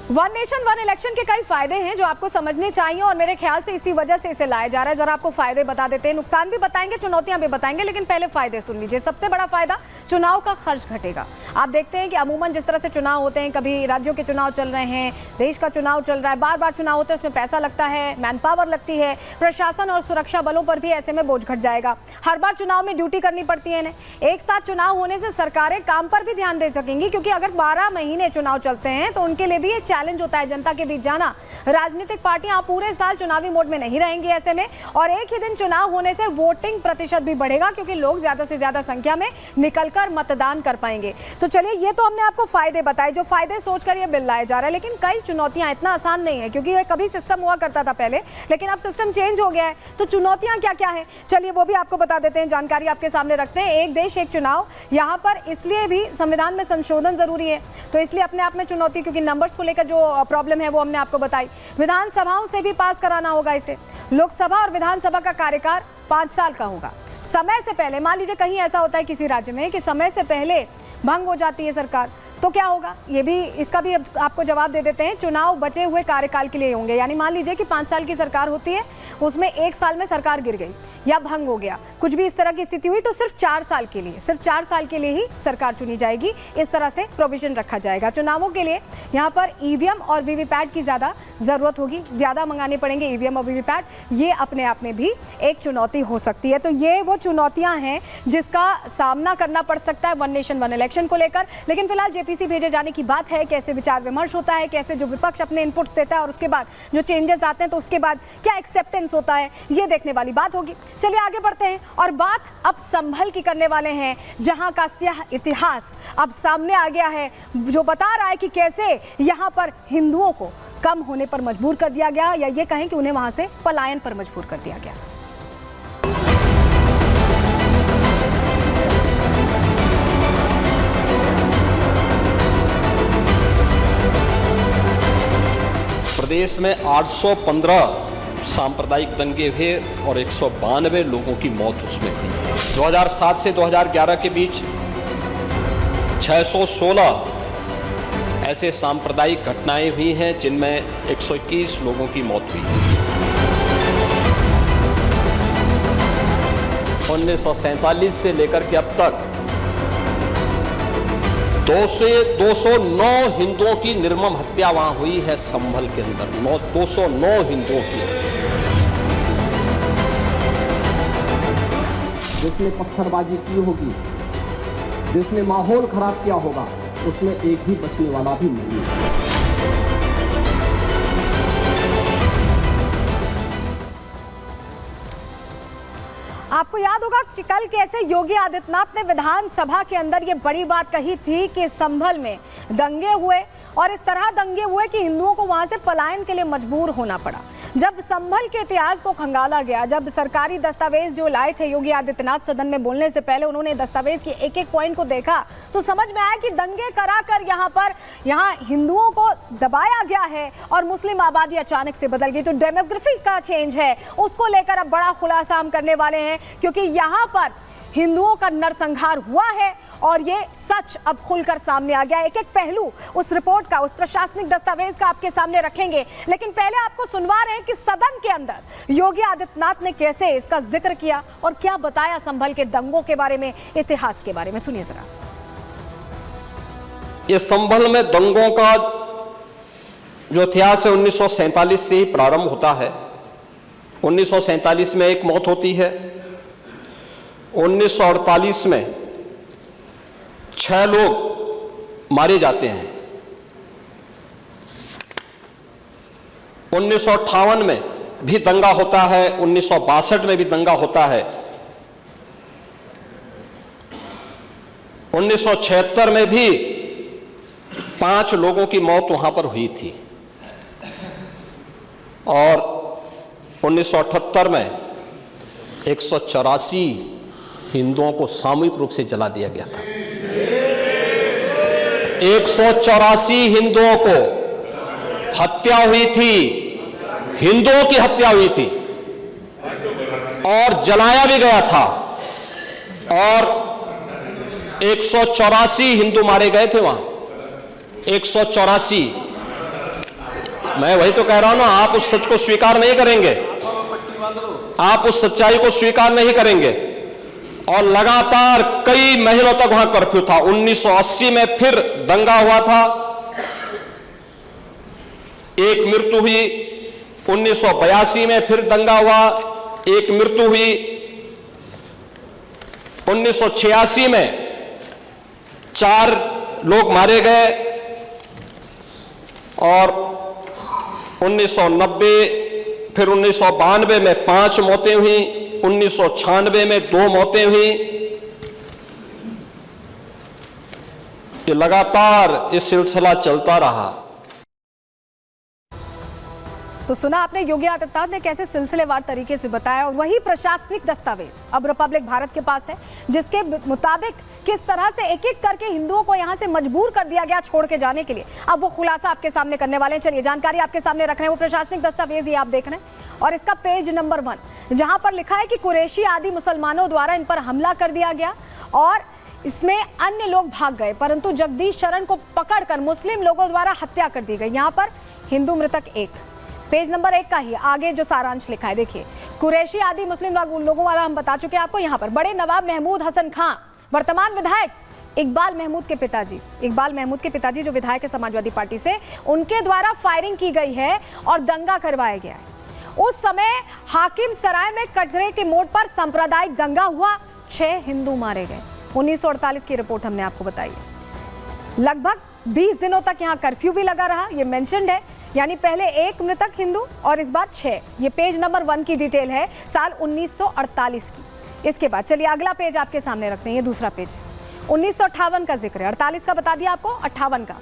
One nation one election के कई फायदे हैं जो आपको समझने चाहिए और मेरे ख्याल से इसी वजह से इसे लाया जा रहा है। जरा आपको फायदे बता देते हैं, नुकसान भी बताएंगे, चुनौतियां भी बताएंगे, लेकिन पहले फायदे सुन लीजिए। सबसे बड़ा फायदा, चुनाव का खर्च घटेगा। आप देखते हैं कि अमूमन जिस तरह से चुनाव होते हैं, कभी राज्यों के चुनाव चल रहे हैं, देश का चुनाव चल रहा है, बार बार चुनाव होते हैं, उसमें पैसा लगता है, मैन पावर लगती है, प्रशासन और सुरक्षा बलों पर भी ऐसे में बोझ घट जाएगा। हर बार चुनाव में ड्यूटी करनी पड़ती है इन्हें। एक साथ चुनाव होने से सरकारें काम पर भी ध्यान दे सकेंगी, क्योंकि अगर 12 महीने चुनाव चलते हैं तो उनके लिए भी एक चैलेंज होता है जनता के बीच जाना। राजनीतिक पार्टियां पूरे साल चुनावी मोड में नहीं रहेंगी ऐसे में, और एक ही दिन चुनाव होने से वोटिंग प्रतिशत भी बढ़ेगा, क्योंकि लोग ज्यादा से ज्यादा संख्या में निकलकर मतदान कर पाएंगे। तो चलिए, ये तो हमने आपको फायदे बताए, जो फायदे सोचकर ये बिल लाया जा रहा है। लेकिन कई चुनौतियां, इतना आसान नहीं है, क्योंकि ये कभी सिस्टम हुआ करता था पहले, लेकिन अब सिस्टम चेंज हो गया है। तो चुनौतियां क्या क्या है, चलिए वो भी आपको बता देते हैं, जानकारी आपके सामने रखते हैं। एक देश एक चुनाव, यहाँ पर इसलिए भी संविधान में संशोधन जरूरी है, तो इसलिए अपने आप में चुनौती, क्योंकि नंबर्स को लेकर जो प्रॉब्लम है वो हमने आपको बताई। विधानसभाओं से भी पास कराना होगा इसे। लोकसभा और विधानसभा का कार्यकाल 5 साल का होगा। समय से पहले, मान लीजिए कहीं ऐसा होता है किसी राज्य में कि समय से पहले भंग हो जाती है सरकार, तो क्या होगा, ये भी, इसका भी अब आपको जवाब दे देते हैं। चुनाव बचे हुए कार्यकाल के लिए होंगे, यानी मान लीजिए कि 5 साल की सरकार होती है, उसमें 1 साल में सरकार गिर गई या भंग हो गया, कुछ भी इस तरह की स्थिति हुई, तो सिर्फ 4 साल के लिए, सिर्फ 4 साल के लिए ही सरकार चुनी जाएगी। इस तरह से प्रोविजन रखा जाएगा। चुनावों के लिए यहाँ पर ईवीएम और वीवीपैट की ज़्यादा ज़रूरत होगी, ज़्यादा मंगाने पड़ेंगे ईवीएम और वीवीपैट। ये अपने आप में भी एक चुनौती हो सकती है। तो ये वो चुनौतियाँ हैं जिसका सामना करना पड़ सकता है वन नेशन वन इलेक्शन को लेकर। लेकिन फिलहाल जेपीसी भेजे जाने की बात है, कैसे विचार विमर्श होता है, कैसे जो विपक्ष अपने इनपुट्स देता है और उसके बाद जो चेंजेस आते हैं, तो उसके बाद क्या एक्सेप्टेंस होता है, ये देखने वाली बात होगी। चलिए आगे बढ़ते हैं और बात अब संभल की करने वाले हैं, जहां का स्याह इतिहास अब सामने आ गया है, जो बता रहा है कि कैसे यहां पर हिंदुओं को कम होने पर मजबूर कर दिया गया, या ये कहें कि उन्हें वहां से पलायन पर मजबूर कर दिया गया। प्रदेश में 815 सांप्रदायिक दंगे हुए और 192 लोगों की मौत उसमें हुई। 2007 से 2011 के बीच 616 ऐसे सांप्रदायिक घटनाएं हुई हैं जिनमें 121 लोगों की मौत हुई। 1947 से लेकर के अब तक 209 हिंदुओं की निर्मम हत्या वहां हुई है संभल के अंदर। 209 हिंदुओं की। जिसने पत्थरबाजी की होगी, जिसने माहौल खराब किया होगा, उसमें एक ही बचने वाला भी नहीं है। आपको याद होगा कि कल कैसे योगी आदित्यनाथ ने विधानसभा के अंदर ये बड़ी बात कही थी कि संभल में दंगे हुए, और इस तरह दंगे हुए कि हिंदुओं को वहां से पलायन के लिए मजबूर होना पड़ा। जब संभल के इतिहास को खंगाला गया, जब सरकारी दस्तावेज जो लाए थे योगी आदित्यनाथ सदन में बोलने से पहले, उन्होंने दस्तावेज के एक एक पॉइंट को देखा, तो समझ में आया कि दंगे कराकर यहाँ हिंदुओं को दबाया गया है और मुस्लिम आबादी अचानक से बदल गई। तो डेमोग्राफी का चेंज है, उसको लेकर अब बड़ा खुलासा हम करने वाले हैं, क्योंकि यहाँ पर हिंदुओं का नरसंहार हुआ है और ये सच अब खुलकर सामने आ गया। एक एक पहलू उस रिपोर्ट का, उस प्रशासनिक दस्तावेज का आपके सामने रखेंगे, लेकिन पहले आपको सुनवा रहे हैं कि सदन के अंदर योगी आदित्यनाथ ने कैसे इसका जिक्र किया और क्या बताया संभल के दंगों के बारे में, इतिहास के बारे में। सुनिए जरा। ये संभल में दंगों का जो इतिहास है 1947 से ही प्रारंभ होता है। 1947 में एक मौत होती है। 1948 में 6 लोग मारे जाते हैं। 1958 में भी दंगा होता है। 1962 में भी दंगा होता है। 1976 में भी 5 लोगों की मौत वहां पर हुई थी, और 1978 में 184 हिंदुओं को सामूहिक रूप से जला दिया गया था। 184 हिंदुओं को हत्या हुई थी, हिंदुओं की हत्या हुई थी और जलाया भी गया था, और 184 हिंदू मारे गए थे वहां। 184 मैं वही तो कह रहा हूं ना, आप उस सच को स्वीकार नहीं करेंगे, आप उस सच्चाई को स्वीकार नहीं करेंगे। और लगातार कई महीनों तक वहां कर्फ्यू था। 1980 में फिर दंगा हुआ था, एक मृत्यु हुई। 1982 में फिर दंगा हुआ, एक मृत्यु हुई। 1986 में 4 लोग मारे गए और 1990 फिर 1992 में 5 मौतें हुई, 1996 में 2 मौतें हुई। ये लगातार ये सिलसिला चलता रहा। तो सुना आपने योगी आदित्यनाथ ने कैसे सिलसिलेवार तरीके से बताया, और वही प्रशासनिक दस्तावेज अब रिपब्लिक भारत के पास है, जिसके मुताबिक किस तरह से एक एक करके हिंदुओं को यहां से मजबूर कर दिया गया छोड़ के जाने के लिए। अब वो खुलासा आपके सामने करने वाले हैं। चलिए जानकारी आपके सामने रख रहे हैं, वो प्रशासनिक दस्तावेज ये आप देख रहे हैं, और इसका पेज नंबर 1 जहां पर लिखा है कि कुरैशी आदि मुसलमानों द्वारा इन पर हमला कर दिया गया और इसमें अन्य लोग भाग गए, परंतु जगदीश शरण को पकड़कर मुस्लिम लोगों द्वारा हत्या कर दी गई। यहाँ पर हिंदू मृतक 1, पेज नंबर 1 का ही आगे जो सारांश लिखा है देखिए। कुरैशी आदि मुस्लिम लोगों वाला हम बता चुके हैं आपको। यहाँ पर बड़े नवाब महमूद हसन खां, वर्तमान विधायक इकबाल महमूद के पिताजी जो विधायक है समाजवादी पार्टी से, उनके द्वारा फायरिंग की गई है और दंगा करवाया गया है। उस समय हाकिम सराय में कटघरे के मोड़ पर सांप्रदायिक दंगा हुआ, 6 हिंदू मारे गए। 1948 की रिपोर्ट हमने आपको बताई है। लगभग 20 दिनों तक यहाँ कर्फ्यू भी लगा रहा, ये मेंशन्ड है, यानी पहले 1 मृतक हिंदू और इस बार 6। ये पेज नंबर 1 की डिटेल है साल 1948 की। इसके बाद चलिए अगला पेज आपके सामने रखते हैं, ये दूसरा पेज है। 1958 का जिक्र है, 48 का बता दिया आपको, 58 का।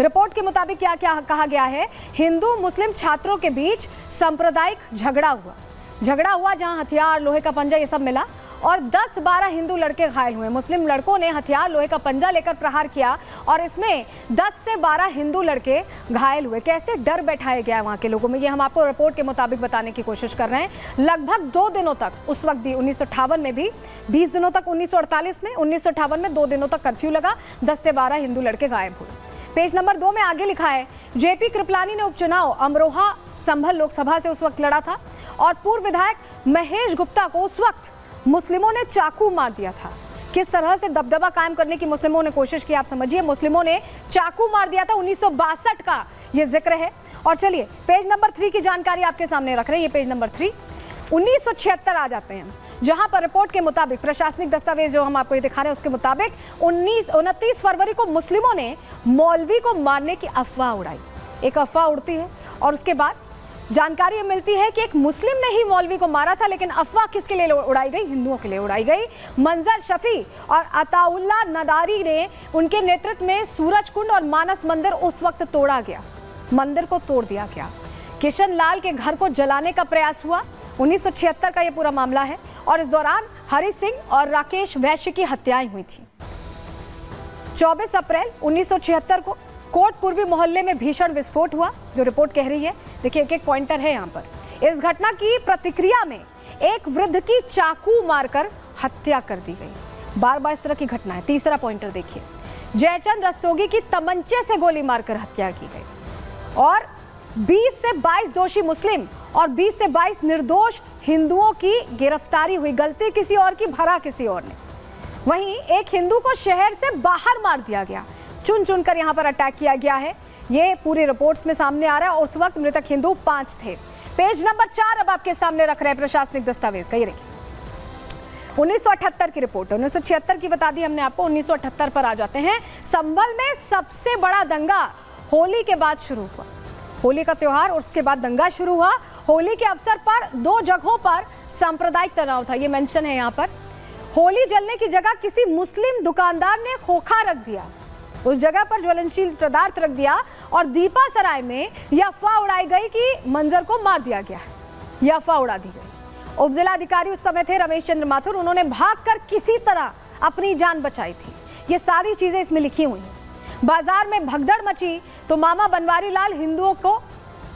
रिपोर्ट के मुताबिक क्या क्या कहा गया है, हिंदू मुस्लिम छात्रों के बीच सांप्रदायिक झगड़ा हुआ जहां हथियार, लोहे का पंजा ये सब मिला और 10-12 हिंदू लड़के घायल हुए। मुस्लिम लड़कों ने हथियार, लोहे का पंजा लेकर प्रहार किया और इसमें 10 से 12 हिंदू लड़के घायल हुए। कैसे डर बैठाया गया वहां के लोगों में, ये हम आपको रिपोर्ट के मुताबिक बताने की कोशिश कर रहे हैं। लगभग 2 दिनों तक, उस वक्त भी 1958 में भी 20 दिनों तक 1948 में, 1958 में 2 दिनों तक कर्फ्यू लगा, 10 से 12 हिंदू लड़के गायब हुए। पेज नंबर 2 में आगे लिखा है, जेपी कृपलानी ने उपचुनाव अमरोहा संभल लोकसभा से उस वक्त लड़ा था और पूर्व विधायक महेश गुप्ता को उस वक्त मुस्लिमों ने चाकू मार दिया था। किस तरह से दबदबा कायम करने की मुस्लिमों ने कोशिश की आप समझिए। मुस्लिमों ने चाकू मार दिया था, 1962 का ये जिक्र है। और चलिए पेज नंबर 3 की जानकारी आपके सामने रख रहे हैं, ये पेज नंबर 3। 1976 आ जाते हैं, जहां पर रिपोर्ट के मुताबिक, प्रशासनिक दस्तावेज जो हम आपको ये दिखा रहे हैं उसके मुताबिक 29 फरवरी को मुस्लिमों ने मौलवी को मारने की अफवाह उड़ाई। एक अफवाह उड़ती है और उसके बाद जानकारी मिलती है कि एक मुस्लिम ने ही मौलवी को मारा था, लेकिन अफवाह किसके लिए उड़ाई गई, हिंदुओं के लिए उड़ाई गई। मंजर शफी और अताउल्ला नदारी ने उनके नेतृत्व में सूरज कुंड और मानस मंदिर उस वक्त तोड़ा गया, मंदिर को तोड़ दिया गया। किशन लाल के घर को जलाने का प्रयास हुआ, 1976 का ये पूरा मामला है। और इस दौरान हरि सिंह और राकेश वैश्य की हत्याएं हुई थी। 24 अप्रैल 1976 को कोट पूर्वी मोहल्ले में भीषण विस्फोट हुआ, जो रिपोर्ट कह रही है। देखिए एक एक पॉइंटर है यहाँ पर। इस घटना की प्रतिक्रिया में एक वृद्ध की चाकू मारकर हत्या कर दी गई। बार बार इस तरह की घटना है। तीसरा पॉइंटर देखिए, जयचंद रस्तोगी की तमंचे से गोली मारकर हत्या की गई और 20 से 22 दोषी मुस्लिम और 20 से 22 निर्दोष हिंदुओं की गिरफ्तारी हुई। गलती किसी और की, भरा किसी और ने। वहीं एक हिंदू को शहर से बाहर मार दिया गया, चुन चुनकर यहाँ पर अटैक किया गया है। ये पूरी रिपोर्ट्स में सामने आ रहा है। उस वक्त मृतक हिंदू 5 थे। पेज नंबर 4 अब आपके सामने रख रहे हैं प्रशासनिक दस्तावेज का, ये देखिए 1978 की रिपोर्ट। 1976 की बता दी हमने आपको, 1978 पर आ जाते हैं। संभल में सबसे बड़ा दंगा होली के बाद शुरू हुआ। होली का त्योहार और उसके बाद दंगा शुरू हुआ। होली के अवसर पर 2 जगहों पर सांप्रदायिक तनाव था, ये मेंशन है यहाँ पर। होली जलने की जगह किसी मुस्लिम दुकानदार ने खोखा रख दिया, उस जगह पर ज्वलनशील पदार्थ रख दिया और दीपा सराय में यह अफवाह उड़ाई गई कि मंजर को मार दिया गया है। यह अफवाह उड़ा दी गई। उप जिला अधिकारी उस समय थे रमेश चंद्र माथुर, उन्होंने भागकर किसी तरह अपनी जान बचाई थी। ये सारी चीजें इसमें लिखी हुई हैं। बाजार में भगदड़ मची तो मामा बनवारी लाल हिंदुओं को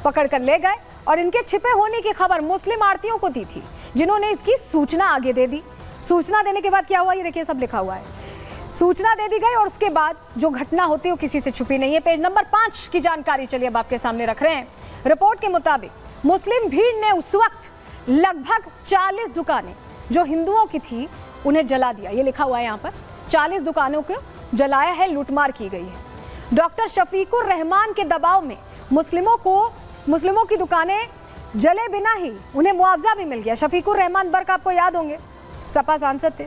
पकड़कर ले गए और इनके छिपे होने की खबर मुस्लिम आड़तियों को दी थी, जिन्होंने इसकी सूचना आगे दे दी। सूचना देने के बाद क्या हुआ, ये देखिए सब लिखा हुआ है। सूचना दे दी गई और उसके बाद जो घटना होती है वो किसी से छुपी नहीं है। पेज नंबर 5 की जानकारी चलिए अब आपके सामने रख रहे हैं। रिपोर्ट के मुताबिक मुस्लिम भीड़ ने उस वक्त लगभग 40 दुकानें जो हिंदुओं की थी उन्हें जला दिया। ये लिखा हुआ है यहाँ पर, 40 दुकानों को जलाया है, लूटमार की गई है। डॉक्टर शफीकुर रहमान के दबाव में मुस्लिमों की दुकानें जले बिना ही उन्हें मुआवजा भी मिल गया। शफीकुर रहमान बर्क आपको याद होंगे, सपा सांसद थे,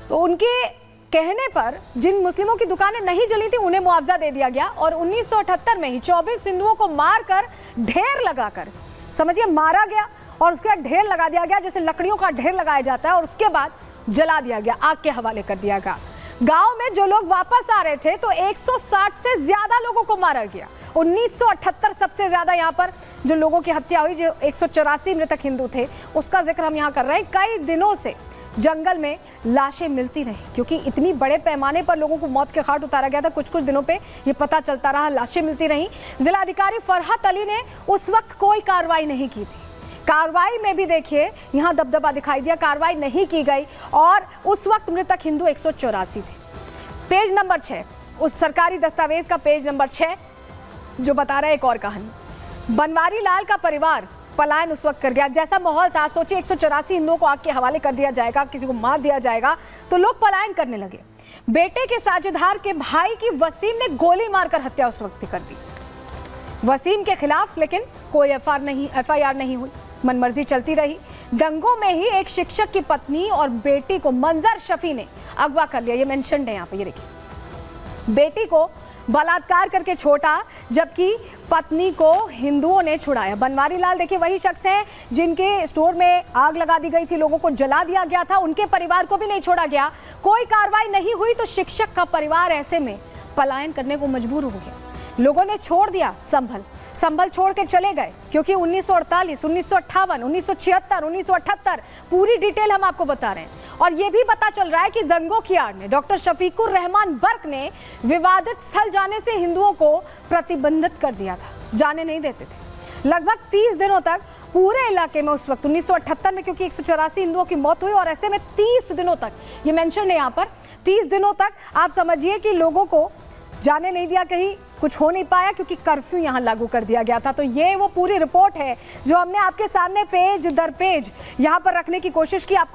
तो उनके कहने पर जिन मुस्लिमों की दुकानें नहीं जली थी उन्हें मुआवजा दे दिया गया और 1978 में ही 24 हिंदुओं को मारकर ढेर लगाकर, समझिए मारा गया और उसके बाद ढेर लगा दिया गया, जैसे लकड़ियों का ढेर लगाया जाता है, और उसके बाद जला दिया गया, आग के हवाले कर दिया गया। गांव में जो लोग वापस आ रहे थे तो 160 से ज्यादा लोगों को मारा गया। 1978 सबसे ज्यादा यहाँ पर जो लोगों की हत्या हुई, जो 184 मृतक हिंदू थे, उसका जिक्र हम यहाँ कर रहे हैं। कई दिनों से जंगल में लाशें मिलती नहीं, क्योंकि इतनी बड़े पैमाने पर लोगों को मौत के घाट उतारा गया था। कुछ कुछ दिनों पे ये पता चलता रहा, लाशें मिलती रहीं। जिलाधिकारी फरहत अली ने उस वक्त कोई कार्रवाई नहीं की थी। कार्रवाई में भी देखिए यहाँ दबदबा दिखाई दिया, कार्रवाई नहीं की गई और उस वक्त मृतक हिंदू 184 थे। पेज नंबर 6, उस सरकारी दस्तावेज का पेज नंबर 6 जो बता रहा है एक और कहानी। बनवारी लाल का परिवार पलायन उस वक्त कर गया। जैसा माहौल था, आप सोचिए 184 हिंदुओं को आग के हवाले कर दिया जाएगा, किसी को मार दिया जाएगा, तो लोग पलायन करने लगे। बेटे के साझेदार के भाई की वसीम ने गोली मारकर हत्या उस वक्त कर दी। वसीम के खिलाफ लेकिन कोई एफआईआर नहीं हुई, मनमर्जी चलती रही। दंगों में ही एक शिक्षक की पत्नी और बेटी को मंजर शफी ने अगवा कर लिया। ये मेंशन है यहाँ पे, ये देखिए, बेटी को बलात्कार करके छोड़ा जबकि पत्नी को हिंदुओं ने छुड़ाया। बनवारी लाल देखिए वही शख्स हैं जिनके स्टोर में आग लगा दी गई थी, लोगों को जला दिया गया था, उनके परिवार को भी नहीं छोड़ा गया, कोई कार्रवाई नहीं हुई, तो शिक्षक का परिवार ऐसे में पलायन करने को मजबूर हो गया। लोगों ने छोड़ दिया संभल छोड़ के चले गए, क्योंकि 1948, 1958, 1976, 1978 पूरी डिटेल हम आपको बता रहे हैं। और ये भी पता चल रहा है कि दंगों की आड़ में डॉक्टर शफीकुर रहमान बर्क ने विवादित स्थल जाने से हिंदुओं को प्रतिबंधित कर दिया था, जाने नहीं देते थे। लगभग 30 दिनों तक पूरे इलाके में उस वक्त 1978 में, क्योंकि 184 हिंदुओं की मौत हुई और ऐसे में 30 दिनों तक, ये मेंशन है यहाँ पर, 30 दिनों तक आप समझिए कि लोगों को जाने नहीं दिया, कहीं कुछ हो नहीं पाया, क्योंकि कर्फ्यू यहाँ लागू कर दिया गया था। तो ये वो पूरी रिपोर्ट है जो हमने आपके सामने पेज दर पेज यहाँ पर रखने की कोशिश की, आपको